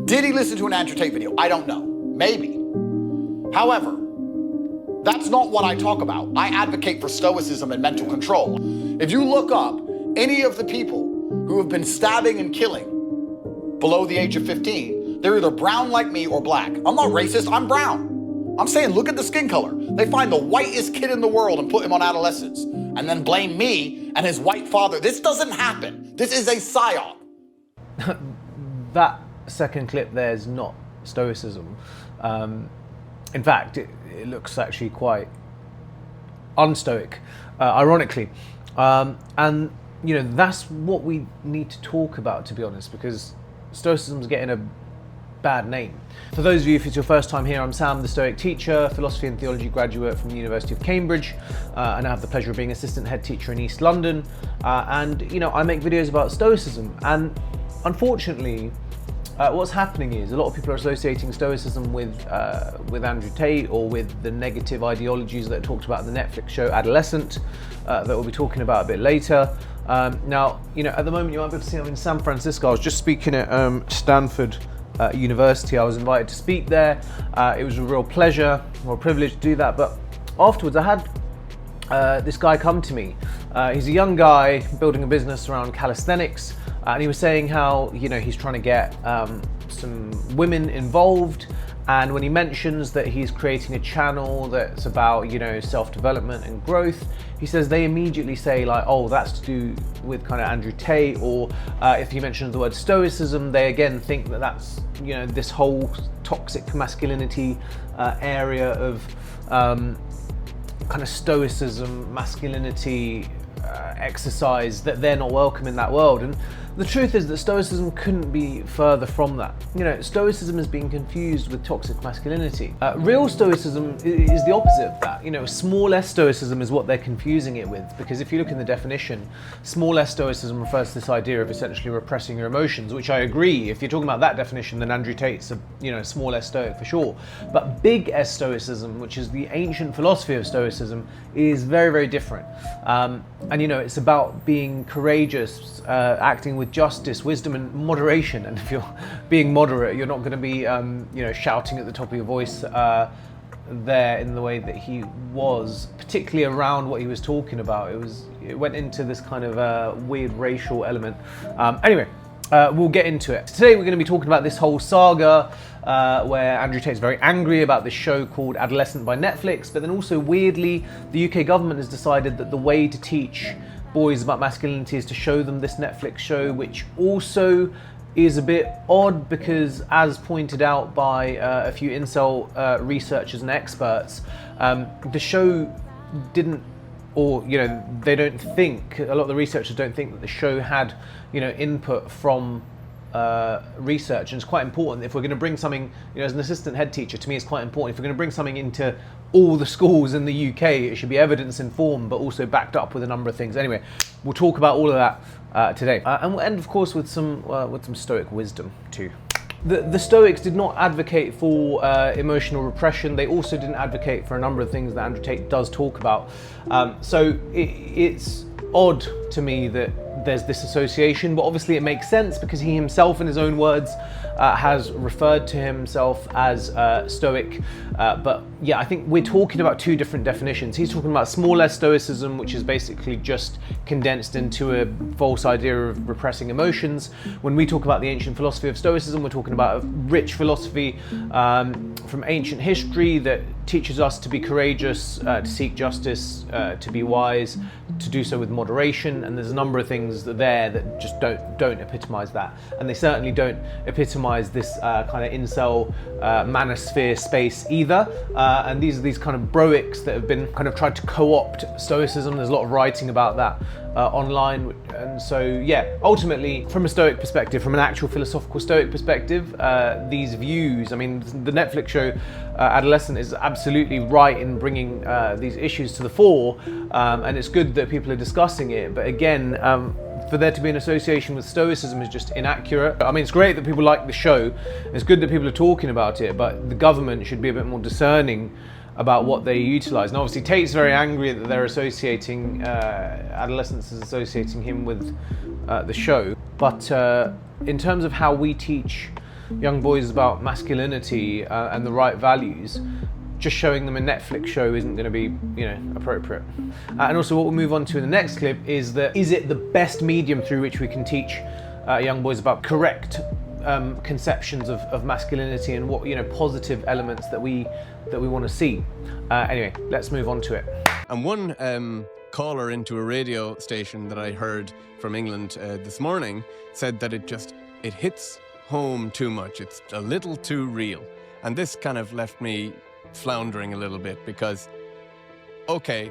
Did he listen to an Andrew Tate video? I don't know. Maybe. However, that's not what I talk about. I advocate for Stoicism and mental control. If you look up any of the people who have been stabbing and killing below the age of 15, they're either brown like me or black. I'm not racist, I'm brown. I'm saying look at the skin color. They find the whitest kid in the world and put him on Adolescence and then blame me and his white father. This doesn't happen. This is a psyop. That second clip there is not Stoicism. In fact, it looks actually quite unstoic, ironically. And you know, that's what we need to talk about, to be honest, because Stoicism's getting a bad name. For those of you, if it's your first time here, I'm Sam, the Stoic teacher, philosophy and theology graduate from the University of Cambridge, and I have the pleasure of being assistant head teacher in East London. And you know, I make videos about Stoicism, and unfortunately, what's happening is a lot of people are associating Stoicism with Andrew Tate or with the negative ideologies that are talked about in the Netflix show Adolescence, that we'll be talking about a bit later. Now, you know, at the moment you might be able to see I'm in San Francisco. I was just speaking at Stanford University. I was invited to speak there. It was a real pleasure or a privilege to do that. But afterwards I had this guy come to me. He's a young guy building a business around calisthenics. And he was saying how, you know, he's trying to get some women involved. And when he mentions that he's creating a channel that's about, you know, self-development and growth, he says they immediately say like, oh, that's to do with kind of Andrew Tate. Or if he mentions the word Stoicism, they again think that that's, you know, this whole toxic masculinity area of kind of Stoicism, masculinity, exercise, that they're not welcome in that world. And the truth is that Stoicism couldn't be further from that. You know, Stoicism is being confused with toxic masculinity. Real Stoicism is the opposite of that. You know, small s Stoicism is what they're confusing it with, because if you look in the definition, small s Stoicism refers to this idea of essentially repressing your emotions, which I agree. If you're talking about that definition, then Andrew Tate's a, you know, small s Stoic for sure. But big S Stoicism, which is the ancient philosophy of Stoicism, is very, very different. And you know, it's about being courageous, acting with justice, wisdom, and moderation. And if you're being moderate, you're not going to be, you know, shouting at the top of your voice there in the way that he was, particularly around what he was talking about. It went into this kind of weird racial element. Anyway, we'll get into it. Today we're going to be talking about this whole saga where Andrew Tate is very angry about this show called Adolescence by Netflix, but then also weirdly the UK government has decided that the way to teach boys about masculinity is to show them this Netflix show, which also is a bit odd because, as pointed out by a few incel researchers and experts, the show didn't, or you know, they don't think, a lot of the researchers don't think that the show had, you know, input from research. And it's quite important if we're going to bring something, you know, as an assistant head teacher, to me it's quite important, if we're going to bring something into all the schools in the UK, it should be evidence informed but also backed up with a number of things. Anyway, we'll talk about all of that today, and we'll end of course with some Stoic wisdom too. The Stoics did not advocate for emotional repression. They also didn't advocate for a number of things that Andrew Tate does talk about. So it's odd to me that there's this association, but obviously it makes sense because he himself, in his own words, has referred to himself as Stoic. But yeah, I think we're talking about two different definitions. He's talking about small s Stoicism, which is basically just condensed into a false idea of repressing emotions. When we talk about the ancient philosophy of Stoicism, we're talking about a rich philosophy from ancient history that teaches us to be courageous, to seek justice, to be wise, to do so with moderation. And there's a number of things there that just don't epitomize that, and they certainly don't epitomize this kind of incel manosphere space either. And these are these kind of broics that have been kind of tried to co-opt Stoicism. There's a lot of writing about that online, and so yeah, ultimately from a Stoic perspective, from an actual philosophical Stoic perspective, these views, I mean, the Netflix show Adolescence is absolutely right in bringing these issues to the fore, and it's good that people are discussing it, but again, for there to be an association with Stoicism is just inaccurate. I mean, it's great that people like the show, it's good that people are talking about it, but the government should be a bit more discerning about what they utilise. And obviously Tate's very angry that they're associating, Adolescence is associating him with the show. But in terms of how we teach young boys about masculinity and the right values, just showing them a Netflix show isn't going to be, appropriate. And also what we'll move on to in the next clip is it the best medium through which we can teach young boys about correct conceptions of masculinity and what, positive elements that we want to see. Anyway, let's move on to it. And one caller into a radio station that I heard from England this morning said that it hits home too much. It's a little too real. And this kind of left me floundering a little bit because, okay,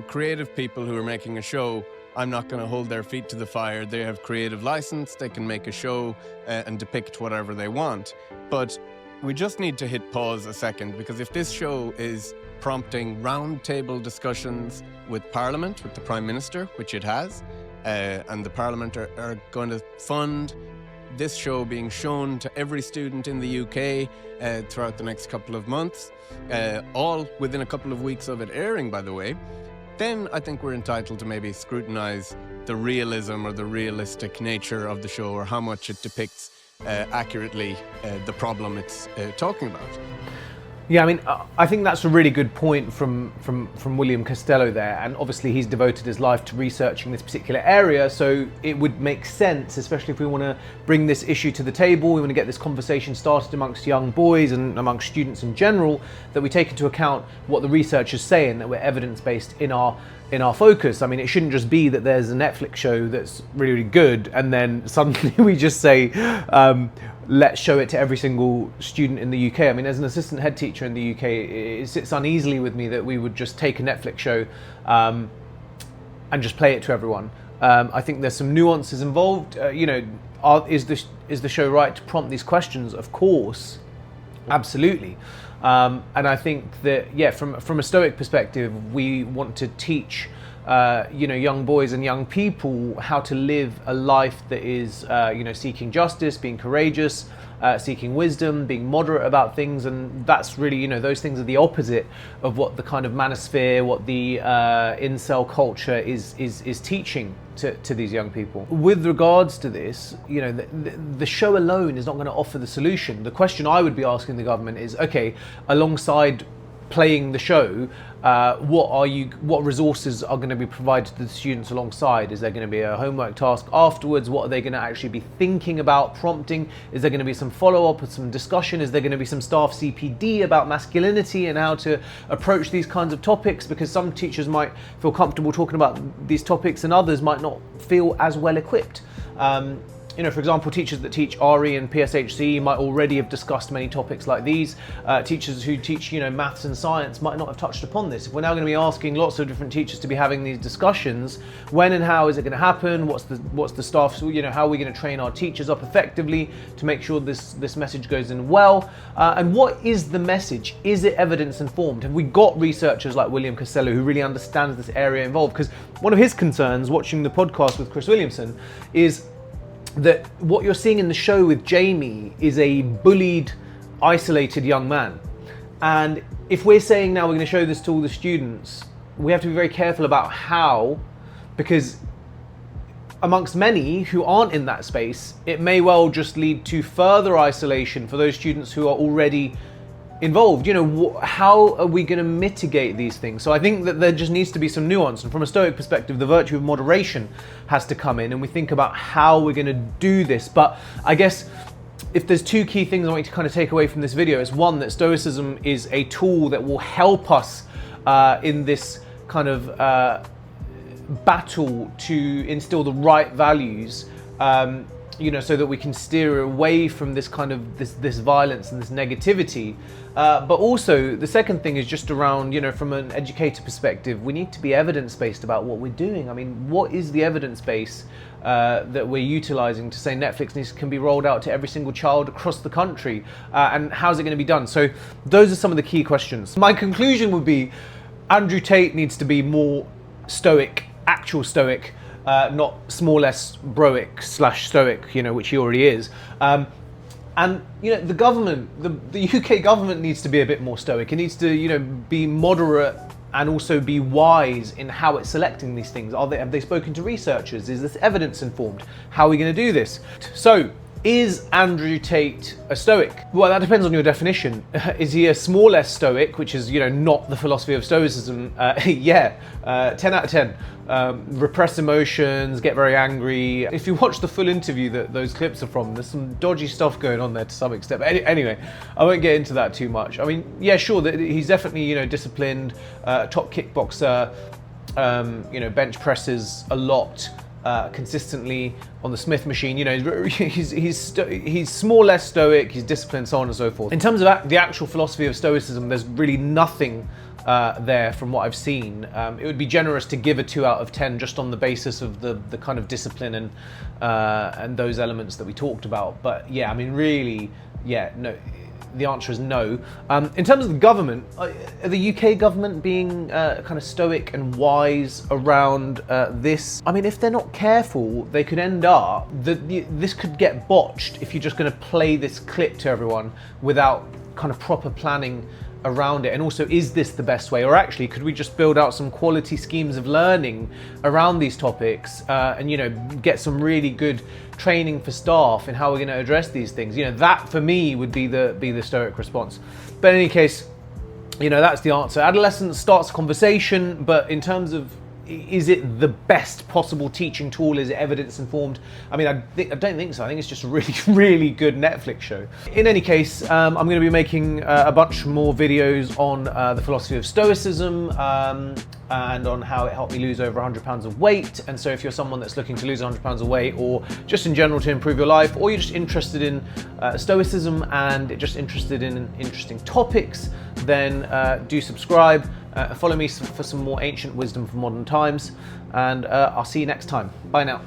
creative people who are making a show, I'm not going to hold their feet to the fire. They have creative license. They can make a show and depict whatever they want. But we just need to hit pause a second, because if this show is prompting roundtable discussions with Parliament, with the Prime Minister, which it has, and the Parliament are going to fund this show being shown to every student in the UK throughout the next couple of months, all within a couple of weeks of it airing, by the way, then I think we're entitled to maybe scrutinize the realism or the realistic nature of the show, or how much it depicts accurately the problem it's talking about. Yeah, I mean, I think that's a really good point from William Costello there, and obviously he's devoted his life to researching this particular area, so it would make sense, especially if we want to bring this issue to the table, we want to get this conversation started amongst young boys and amongst students in general, that we take into account what the research is saying, that we're evidence-based in our focus. I mean, it shouldn't just be that there's a Netflix show that's really, really good, and then suddenly we just say, let's show it to every single student in the UK. I mean, as an assistant head teacher in the UK, it sits uneasily with me that we would just take a Netflix show and just play it to everyone. I think there's some nuances involved. Is the show right to prompt these questions? Of course, absolutely. And I think that, yeah, from a Stoic perspective, we want to teach young boys and young people how to live a life that is, seeking justice, being courageous, seeking wisdom, being moderate about things, and that's really, those things are the opposite of what the kind of manosphere, what the incel culture is teaching to these young people. With regards to this, the show alone is not going to offer the solution. The question I would be asking the government is, okay, alongside playing the show, what resources are going to be provided to the students alongside? Is there going to be a homework task afterwards? What are they going to actually be thinking about, prompting? Is there going to be some follow-up or some discussion? Is there going to be some staff CPD about masculinity and how to approach these kinds of topics? Because some teachers might feel comfortable talking about these topics and others might not feel as well equipped. For example, teachers that teach RE and PSHE might already have discussed many topics like these. Teachers who teach, maths and science might not have touched upon this. If we're now going to be asking lots of different teachers to be having these discussions, when and how is it going to happen? What's the staff? How are we going to train our teachers up effectively to make sure this message goes in well? And what is the message? Is it evidence informed? Have we got researchers like William Costello who really understands this area involved? Because one of his concerns watching the podcast with Chris Williamson is that what you're seeing in the show with Jamie is a bullied, isolated young man. And if we're saying now we're going to show this to all the students, we have to be very careful about how, because amongst many who aren't in that space, it may well just lead to further isolation for those students who are already involved. How are we going to mitigate these things? So I think that there just needs to be some nuance, and from a Stoic perspective, the virtue of moderation has to come in, and we think about how we're going to do this. But I guess if there's two key things I want you to kind of take away from this video, is one, that Stoicism is a tool that will help us in this kind of battle to instill the right values, so that we can steer away from this kind of this violence and this negativity. But also the second thing is just around, from an educator perspective, we need to be evidence-based about what we're doing. I mean, what is the evidence base that we're utilizing to say Netflix can be rolled out to every single child across the country? And how's it going to be done? So those are some of the key questions. My conclusion would be Andrew Tate needs to be more Stoic, actual Stoic, not small s broic / Stoic, which he already is. And the government, the UK government needs to be a bit more Stoic. It needs to be moderate and also be wise in how it's selecting these things. Have they spoken to researchers? Is this evidence informed? How are we going to do this? So Is Andrew Tate a Stoic? Well, that depends on your definition. Is he a small s Stoic, which is, not the philosophy of Stoicism? Yeah, 10 out of 10. Repress emotions, get very angry. If you watch the full interview that those clips are from, there's some dodgy stuff going on there to some extent. But anyway, I won't get into that too much. I mean, yeah, sure, he's definitely, disciplined, top kickboxer, bench presses a lot. Consistently on the Smith machine, he's small s Stoic, he's disciplined, so on and so forth. In terms of the actual philosophy of Stoicism, there's really nothing there from what I've seen. It would be generous to give a 2 out of 10 just on the basis of the kind of discipline and those elements that we talked about. But yeah, I mean, really, yeah, no. The answer is no. In terms of the government, the UK government being kind of stoic and wise around this, I mean, if they're not careful, they could end up, this could get botched if you're just going to play this clip to everyone without kind of proper planning around it. And also, is this the best way? Or actually, could we just build out some quality schemes of learning around these topics and, get some really good training for staff in how we're going to address these things? That for me would be the Stoic response. But in any case, that's the answer. Adolescence starts a conversation, but in terms of, is it the best possible teaching tool? Is it evidence informed? I mean, I don't think so. I think it's just a really, really good Netflix show. In any case, I'm going to be making a bunch more videos on the philosophy of Stoicism and on how it helped me lose over 100 pounds of weight. And so if you're someone that's looking to lose 100 pounds of weight, or just in general to improve your life, or you're just interested in Stoicism and just interested in interesting topics, then do subscribe. Follow me for some more ancient wisdom from modern times, and I'll see you next time. Bye now.